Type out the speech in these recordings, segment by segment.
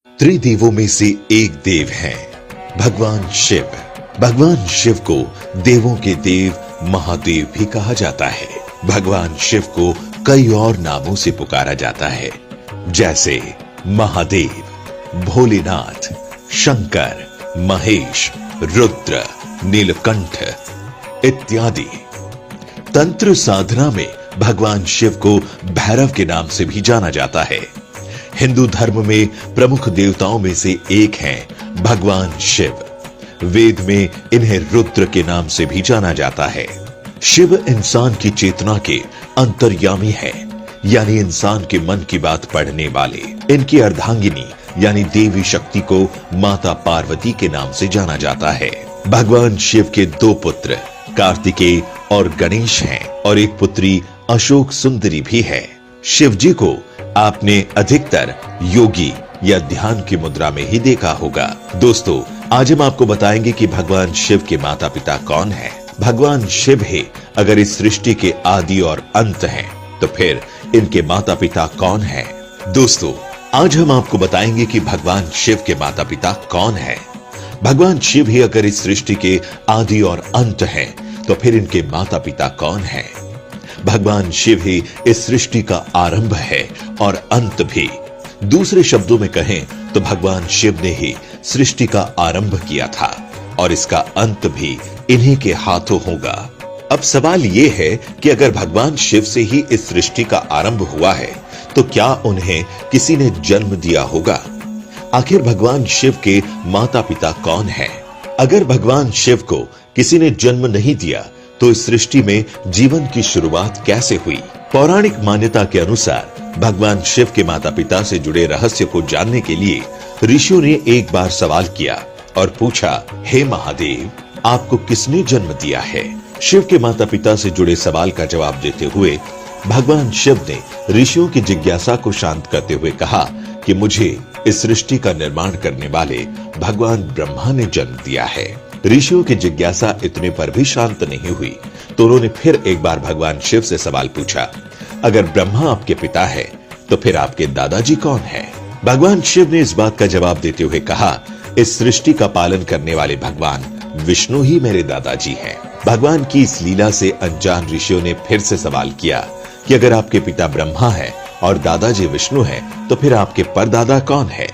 त्रिदेवों में से एक देव हैं भगवान शिव। भगवान शिव को देवों के देव महादेव भी कहा जाता है। भगवान शिव को कई और नामों से पुकारा जाता है, जैसे महादेव, भोलेनाथ, शंकर, महेश, रुद्र, नीलकंठ इत्यादि। तंत्र साधना में भगवान शिव को भैरव के नाम से भी जाना जाता है। हिंदू धर्म में प्रमुख देवताओं में से एक हैं भगवान शिव। वेद में इन्हें रुद्र के नाम से भी जाना जाता है। शिव इंसान की चेतना के अंतर्यामी है, यानी इंसान के मन की बात पढ़ने वाले। इनकी अर्धांगिनी यानी देवी शक्ति को माता पार्वती के नाम से जाना जाता है। भगवान शिव के दो पुत्र कार्तिकेय और गणेश हैं और एक पुत्री अशोक सुंदरी भी है। शिव जी को आपने अधिकतर योगी या ध्यान की मुद्रा में ही देखा होगा। दोस्तों, आज हम आपको बताएंगे कि भगवान शिव के माता पिता कौन हैं। भगवान शिव ही अगर इस सृष्टि के आदि और अंत हैं, तो फिर इनके माता पिता कौन हैं? दोस्तों, आज हम आपको बताएंगे कि भगवान शिव के माता पिता कौन हैं। भगवान शिव ही अगर इस सृष्टि के आदि और अंत हैं, तो फिर इनके माता पिता कौन हैं? भगवान शिव ही इस सृष्टि का आरंभ है और अंत भी। दूसरे शब्दों में कहें तो भगवान शिव ने ही सृष्टि का आरंभ किया था और इसका अंत भी इन्हीं के हाथों होगा। अब सवाल यह है कि अगर भगवान शिव से ही इस सृष्टि का आरंभ हुआ है, तो क्या उन्हें किसी ने जन्म दिया होगा? आखिर भगवान शिव के माता पिता कौन हैं? अगर भगवान शिव को किसी ने जन्म नहीं दिया, तो इस सृष्टि में जीवन की शुरुआत कैसे हुई? पौराणिक मान्यता के अनुसार भगवान शिव के माता पिता से जुड़े रहस्य को जानने के लिए ऋषियों ने एक बार सवाल किया और पूछा, हे महादेव, आपको किसने जन्म दिया है? शिव के माता पिता से जुड़े सवाल का जवाब देते हुए भगवान शिव ने ऋषियों की जिज्ञासा को शांत करते हुए कहा कि मुझे इस सृष्टि का निर्माण करने वाले भगवान ब्रह्मा ने जन्म दिया है। ऋषियों की जिज्ञासा इतने पर भी शांत नहीं हुई, तो उन्होंने फिर एक बार भगवान शिव से सवाल पूछा, अगर ब्रह्मा आपके पिता है, तो फिर आपके दादाजी कौन हैं? भगवान शिव ने इस बात का जवाब देते हुए कहा, इस सृष्टि का पालन करने वाले भगवान विष्णु ही मेरे दादाजी हैं। भगवान की इस लीला से अनजान ऋषियों ने फिर से सवाल किया कि अगर आपके पिता ब्रह्मा है और दादाजी विष्णु हैं, तो फिर आपके परदादा कौन है?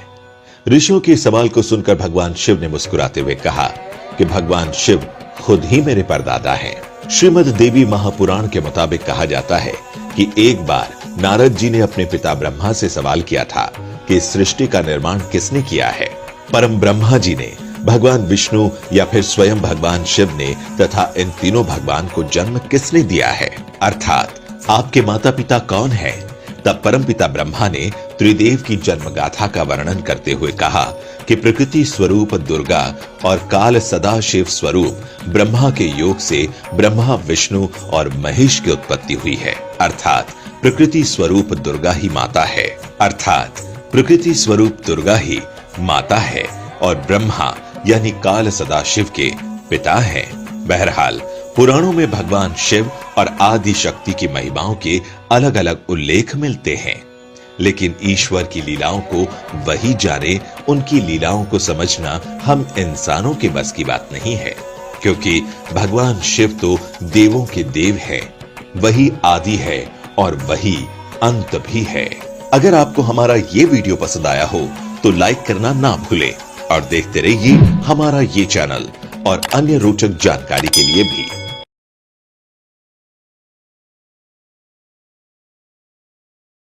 ऋषियों के सवाल को सुनकर भगवान शिव ने मुस्कुराते हुए कहा कि भगवान शिव खुद ही मेरे परदादा हैं। श्रीमद् देवी महापुराण के मुताबिक कहा जाता है कि एक बार नारद जी ने अपने पिता ब्रह्मा से सवाल किया था कि इस सृष्टि का निर्माण किसने किया है। परम ब्रह्मा जी ने भगवान विष्णु या फिर स्वयं भगवान शिव ने तथा इन तीनों भगवान को जन्म किसने दिया है, अर्थात आपके माता पिता कौन है? तब परम पिता ब्रह्मा ने त्रिदेव की जन्म गाथा का वर्णन करते हुए कहा कि प्रकृति स्वरूप दुर्गा और काल सदाशिव स्वरूप ब्रह्मा के योग से ब्रह्मा, विष्णु और महेश की उत्पत्ति हुई है। अर्थात प्रकृति स्वरूप दुर्गा ही माता है, अर्थात प्रकृति स्वरूप दुर्गा ही माता है और ब्रह्मा यानी काल सदाशिव के पिता हैं। बहरहाल पुराणों में भगवान शिव और आदि शक्ति की महिमाओं के अलग अलग उल्लेख मिलते हैं, लेकिन ईश्वर की लीलाओं को वही जाने। उनकी लीलाओं को समझना हम इंसानों के बस की बात नहीं है, क्योंकि भगवान शिव तो देवों के देव हैं, वही आदि है और वही अंत भी है। अगर आपको हमारा ये वीडियो पसंद आया हो तो लाइक करना ना भूलें और देखते रहिए हमारा ये चैनल और अन्य रोचक जानकारी के लिए भी।